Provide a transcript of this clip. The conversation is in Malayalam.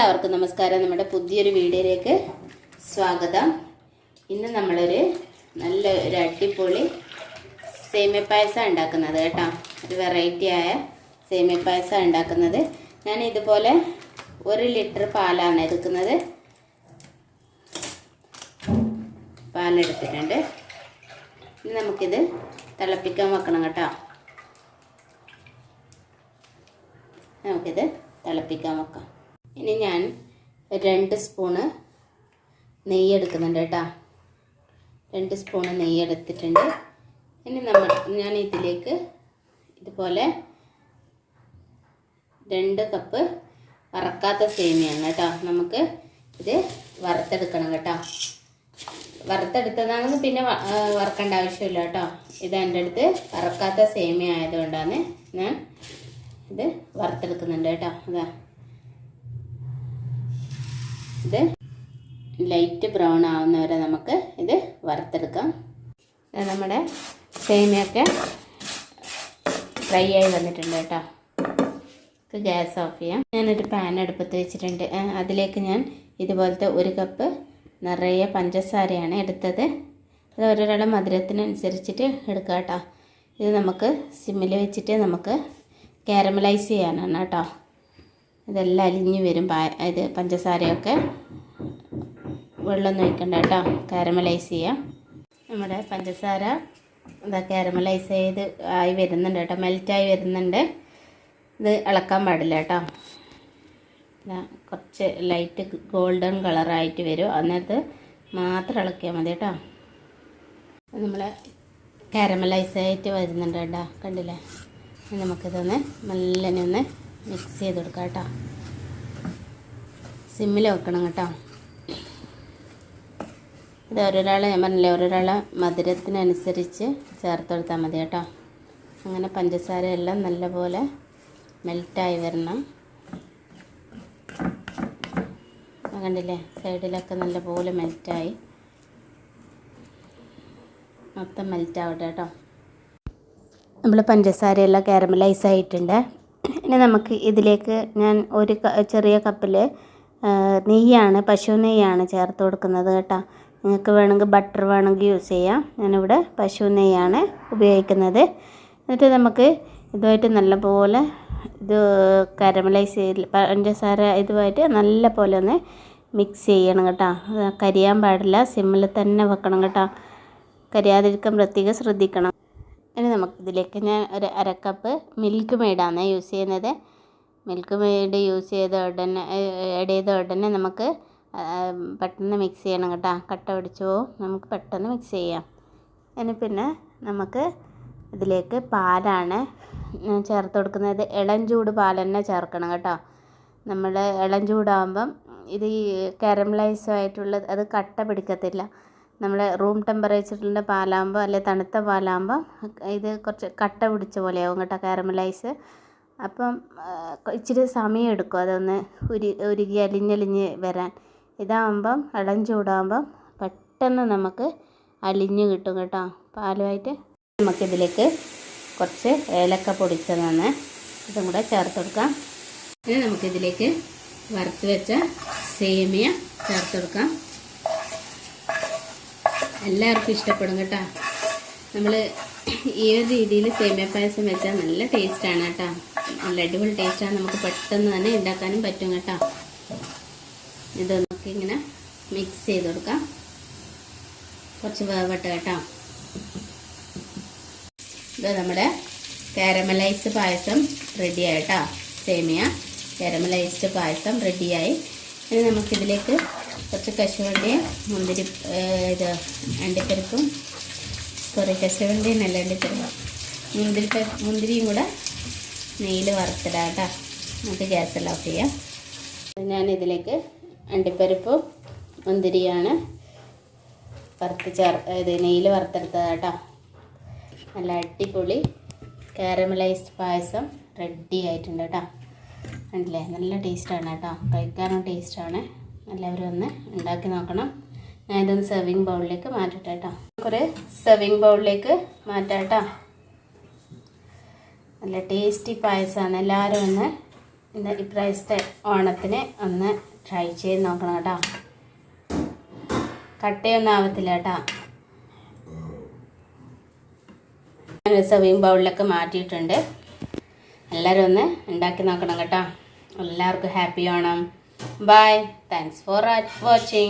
എല്ലാവർക്കും നമസ്കാരം. നമ്മുടെ പുതിയൊരു വീഡിയോയിലേക്ക് സ്വാഗതം. ഇന്ന് നമ്മളൊരു നല്ല ഒരു അടിപൊളി സേമിയ പായസം ഉണ്ടാക്കുന്നത് കേട്ടോ. ഒരു വെറൈറ്റി ആയ സേമിയ പായസം ഉണ്ടാക്കുന്നത്. ഞാൻ ഇതുപോലെ 1 ലിറ്റർ പാലാണ് എടുക്കുന്നത്. പാലെടുത്തിട്ടുണ്ട്. ഇനി നമുക്കിത് തിളപ്പിക്കാൻ വെക്കണം കേട്ടോ. നമുക്കിത് തിളപ്പിക്കാൻ വെക്കാം. ഇനി ഞാൻ 2 സ്പൂണ് നെയ്യ് എടുക്കുന്നുണ്ട് കേട്ടോ. 2 സ്പൂണ് നെയ്യ് എടുത്തിട്ടുണ്ട്. ഇനി ഞാൻ ഇതിലേക്ക് ഇതുപോലെ 2 കപ്പ് വറക്കാത്ത സേമിയാണ് കേട്ടോ. നമുക്ക് ഇത് വറുത്തെടുക്കണം കേട്ടോ. വറുത്തെടുത്തതാണെങ്കിൽ പിന്നെ വറക്കേണ്ട ആവശ്യമില്ല കേട്ടോ. ഇത് എൻ്റെ അടുത്ത് വറക്കാത്ത സേമിയ ആയതുകൊണ്ടാണ് ഞാൻ ഇത് വറുത്തെടുക്കുന്നുണ്ട് കേട്ടോ. അതാ ഇത് ലൈറ്റ് ബ്രൗൺ ആവുന്നവരെ നമുക്ക് ഇത് വറുത്തെടുക്കാം. നമ്മുടെ സേമിയൊക്കെ ഫ്രൈ ആയി വന്നിട്ടുണ്ട് കേട്ടോ. ഗ്യാസ് ഓഫ് ചെയ്യാം. ഞാനൊരു പാൻ അടുപ്പത്ത് വെച്ചിട്ടുണ്ട്. അതിലേക്ക് ഞാൻ ഇതുപോലത്തെ 1 കപ്പ് നിറയെ പഞ്ചസാരയാണ് എടുത്തത്. അത് ഓരോരാളുടെ മധുരത്തിനനുസരിച്ചിട്ട് എടുക്കാം കേട്ടോ. ഇത് നമുക്ക് സിമ്മിൽ വെച്ചിട്ട് നമുക്ക് കാരമലൈസ് ചെയ്യാനാണ് കേട്ടോ. ഇതെല്ലാം അലിഞ്ഞ് വരും. ഇത് പഞ്ചസാരയൊക്കെ വെള്ളമൊന്നും ഒഴിക്കണ്ട കേട്ടോ. കാരമലൈസ് ചെയ്യാം. നമ്മുടെ പഞ്ചസാര ഇതാ കാരമലൈസ് ചെയ്ത് ആയി വരുന്നുണ്ട് കേട്ടോ. മെൽറ്റായി വരുന്നുണ്ട്. ഇത് ഇളക്കാൻ പാടില്ല കേട്ടോ. കുറച്ച് ലൈറ്റ് ഗോൾഡൻ കളറായിട്ട് വരും. അന്നേരത്ത് മാത്രം ഇളക്കിയാൽ മതി കേട്ടോ. നമ്മൾ കാരമലൈസ് ആയിട്ട് വരുന്നുണ്ട് കേട്ടോ. കണ്ടില്ലേ? നമുക്കിതൊന്ന് നല്ലനെ ഒന്ന് മിക്സ് ചെയ്ത് കൊടുക്കാം കേട്ടോ. സിമ്മിൽ വെക്കണം കേട്ടോ. ഇത് ഓരോരാളെ ഞാൻ പറഞ്ഞില്ലേ, ഓരോരാളെ മധുരത്തിനനുസരിച്ച് ചേർത്ത് കൊടുത്താൽ മതി കേട്ടോ. അങ്ങനെ പഞ്ചസാര എല്ലാം നല്ലപോലെ മെൽറ്റായി വരണം. കണ്ടില്ലേ? സൈഡിലൊക്കെ നല്ലപോലെ മെൽറ്റായി മൊത്തം മെൽറ്റാവട്ടെ കേട്ടോ. നമ്മൾ പഞ്ചസാരയെല്ലാം കാരമലൈസ് ആയിട്ടുണ്ട്. ഇനി നമുക്ക് ഇതിലേക്ക് ഞാൻ ഒരു ചെറിയ കപ്പിൽ നെയ്യാണ്, പശു നെയ്യാണ് ചേർത്ത് കൊടുക്കുന്നത് കേട്ടോ. നിങ്ങൾക്ക് വേണമെങ്കിൽ ബട്ടർ വേണമെങ്കിൽ യൂസ് ചെയ്യാം. ഞാനിവിടെ പശു നെയ്യാണ് ഉപയോഗിക്കുന്നത്. എന്നിട്ട് നമുക്ക് ഇതുമായിട്ട് നല്ലപോലെ ഇത് കാരമലൈസ് ചെയ്ത് പഞ്ചസാര ഇതുമായിട്ട് നല്ല പോലെ ഒന്ന് മിക്സ് ചെയ്യണം കേട്ടോ. കരിയാൻ പാടില്ല. സിമ്മിൽ തന്നെ വെക്കണം കേട്ടോ. കരിയാതിരിക്കാൻ പ്രത്യേകം ശ്രദ്ധിക്കണം. ഇനി നമുക്കിതിലേക്ക് ഞാൻ ഒരു 1/2 കപ്പ് മിൽക്ക് മെയ്ഡാണ് യൂസ് ചെയ്യുന്നത്. മിൽക്ക് മെയ്ഡ് യൂസ് ചെയ്ത ഉടനെ ആഡ് ചെയ്ത ഉടനെ നമുക്ക് പെട്ടെന്ന് മിക്സ് ചെയ്യണം കേട്ടോ. കട്ട പിടിച്ചു പോവും. നമുക്ക് പെട്ടെന്ന് മിക്സ് ചെയ്യാം. ഇനി പിന്നെ നമുക്ക് ഇതിലേക്ക് പാലാണ് ചേർത്ത് കൊടുക്കുന്നത്. ഇളം ചൂട് പാൽ തന്നെ ചേർക്കണം കേട്ടോ. നമ്മൾ ഇളം ചൂടാകുമ്പം ഇത് ഈ കാരമലൈസ് ആയിട്ടുള്ള അത് കട്ട പിടിക്കത്തില്ല. നമ്മൾ റൂം ടെമ്പറേച്ചറിൻ്റെ പാലാകുമ്പോൾ അല്ലെങ്കിൽ തണുത്ത പാലാകുമ്പോൾ ഇത് കുറച്ച് കട്ട പിടിച്ച പോലെയാവും കേട്ടോ കാരമലൈസ്. അപ്പം ഇച്ചിരി സമയം എടുക്കും അതൊന്ന് ഉരുകി അലിഞ്ഞലിഞ്ഞ് വരാൻ. ഇതാകുമ്പം ഇളം ചൂടാകുമ്പം പെട്ടെന്ന് നമുക്ക് അലിഞ്ഞ് കിട്ടും കേട്ടോ പാലുമായിട്ട്. നമുക്കിതിലേക്ക് കുറച്ച് ഏലക്ക പൊടിച്ചതാണ് ഇതും കൂടെ ചേർത്ത് കൊടുക്കാം. ഇനി നമുക്കിതിലേക്ക് വറുത്ത് വെച്ച സേമിയ ചേർത്ത് കൊടുക്കാം. എല്ലാവർക്കും ഇഷ്ടപ്പെടും കേട്ടോ. നമ്മൾ ഈ ഒരു രീതിയിൽ സേമിയ പായസം വെച്ചാൽ നല്ല ടേസ്റ്റാണ് കേട്ടോ. നല്ല അടിപൊളി ടേസ്റ്റാണ്. നമുക്ക് പെട്ടെന്ന് തന്നെ ഉണ്ടാക്കാനും പറ്റും കേട്ടോ. ഇത് നമുക്കിങ്ങനെ മിക്സ് ചെയ്ത് കൊടുക്കാം. കുറച്ച് വേവട്ടെ കേട്ടോ. ഇത് നമ്മുടെ കാരമലൈസ്ഡ് പായസം റെഡിയായി കേട്ടോ. സേമിയ കാരമലൈസ്ഡ് പായസം റെഡിയായി. ഇനി നമുക്കിതിലേക്ക് കുറച്ച് കശുവണ്ടിയും മുന്തിരി ഇത് അണ്ടിപ്പരിപ്പും കശുവണ്ടിയും നല്ല അണ്ടിപ്പരിപ്പ് മുന്തിരിയും കൂടെ നെയ്യിൽ വറുത്തിടാം കേട്ടോ. നമുക്ക് ഗ്യാസെല്ലാം ഓഫ് ചെയ്യാം. ഞാനിതിലേക്ക് അണ്ടിപ്പരിപ്പും മുന്തിരിയാണ് ഇത് നെയ്യിൽ വറുത്തെടുത്തത് കേട്ടോ. നല്ല അടിപൊളി കാരമലൈസ്ഡ് പായസം റെഡി ആയിട്ടുണ്ട് കേട്ടോ. കണ്ടില്ലേ? നല്ല ടേസ്റ്റാണ് കേട്ടോ. കഴിക്കാനും ടേസ്റ്റാണ്. എല്ലാവരും ഒന്ന് ഉണ്ടാക്കി നോക്കണം. ഞാൻ ഇതൊന്ന് സെർവിങ് ബൗളിലേക്ക് മാറ്റട്ടെ കേട്ടോ. കുറേ സെർവിങ് ബൗളിലേക്ക് മാറ്റാം കേട്ടോ. നല്ല ടേസ്റ്റി പായസമാണ്. എല്ലാവരും ഒന്ന് എന്താ ഇപ്രാവശ്യത്തെ ഓണത്തിന് ഒന്ന് ട്രൈ ചെയ്ത് നോക്കണം കേട്ടോ. കട്ടയൊന്നും ആവത്തില്ല കേട്ടോ. ഞാൻ സെർവിങ് ബൗളിലൊക്കെ മാറ്റിയിട്ടുണ്ട്. എല്ലാവരും ഒന്ന് ഉണ്ടാക്കി നോക്കണം കേട്ടോ. എല്ലാവർക്കും happy Onam. Bye. Thanks for watching.